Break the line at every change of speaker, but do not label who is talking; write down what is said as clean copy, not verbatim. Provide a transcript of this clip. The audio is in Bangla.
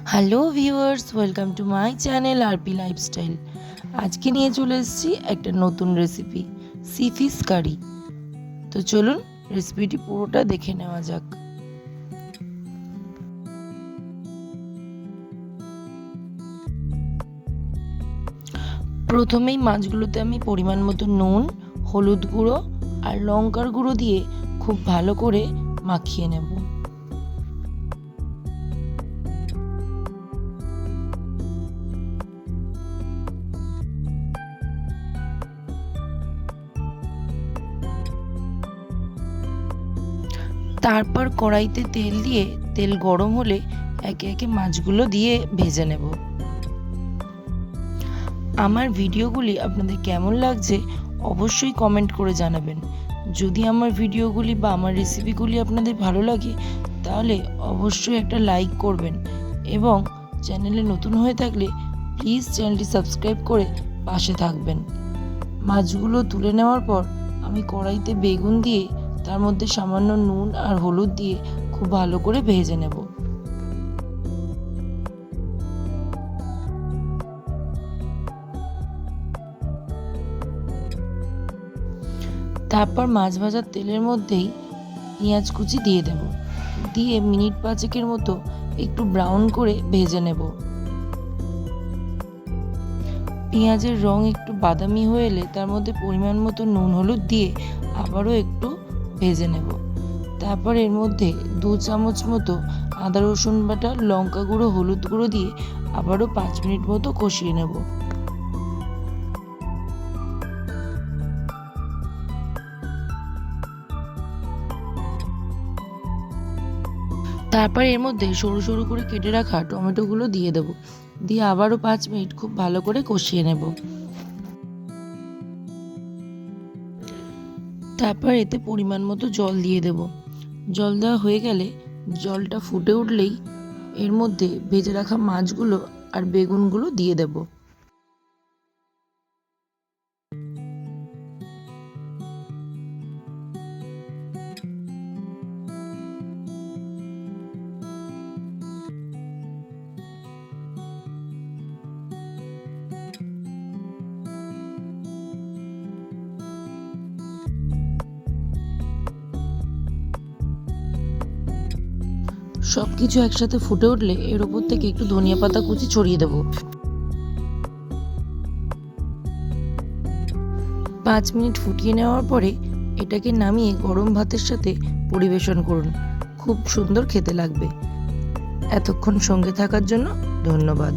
Hello viewers, welcome to my channel RP lifestyle. আজকে নিয়ে চলে এসেছি একটা নতুন রেসিপি, সি ফিশ কারি। তো চলুন রেসিপিটি পুরোটা দেখে নেওয়া যাক। প্রথমেই মাছগুলোতে আমি পরিমাণ মতো নুন, হলুদ গুঁড়ো আর লঙ্কার গুঁড়ো দিয়ে খুব ভালো করে মাখিয়ে নেব। তারপর কড়াইতে তেল দিয়ে তেল গরম হলে একে একে মাছগুলো দিয়ে ভেজে নেব। আমার ভিডিওগুলি আপনাদের কেমন লাগছে অবশ্যই কমেন্ট করে জানাবেন। যদি আমার ভিডিওগুলি বা আমার রেসিপিগুলি আপনাদের ভালো লাগে তাহলে অবশ্যই একটা লাইক করবেন এবং চ্যানেলে নতুন হয়ে থাকলে প্লিজ চ্যানেলটি সাবস্ক্রাইব করে পাশে থাকবেন। মাছগুলো তুলে নেওয়ার পর আমি কড়াইতে বেগুন দিয়ে তার মধ্যে সামান্য নুন আর হলুদ দিয়ে খুব ভালো করে ভেজে নেব। তারপর মাছ ভাজার তেলের মধ্যেই পেঁয়াজ কুচি দিয়ে দেব, দিয়ে মিনিট 5 মতো একটু ব্রাউন করে ভেজে নেব। পেঁয়াজের রং একটু বাদামি হয়ে এলে তার মধ্যে পরিমাণ মতো নুন হলুদ দিয়ে আবারও একটু ভেজে নেব। তারপর এর মধ্যে 2 চামচ মতো আদা রসুন বাটা, লঙ্কা গুঁড়ো, হলুদ গুঁড়ো দিয়ে আবারও 5 মিনিট মতো কষিয়ে নেব। তারপর এর মধ্যে সরু সরু করে কেটে রাখা টমেটোগুলো দিয়ে দেব, দিয়ে আবারও 5 মিনিট খুব ভালো করে কষিয়ে নেব। তারপর এতে পরিমাণ মতো জল দিয়ে দেব। জল দেওয়া হয়ে গেলে জলটা ফুটে উঠলেই এর মধ্যে ভেজে রাখা মাছগুলো আর বেগুনগুলো দিয়ে দেব। সবকিছু একসাথে ফুটে উঠলে এর উপর থেকে একটু ধনিয়া পাতা কুচি ছড়িয়ে দেব। 5 মিনিট ফুটিয়ে নেওয়ার পরে এটাকে নামিয়ে গরম ভাতের সাথে পরিবেশন করুন, খুব সুন্দর খেতে লাগবে। এতক্ষণ সঙ্গে থাকার জন্য ধন্যবাদ।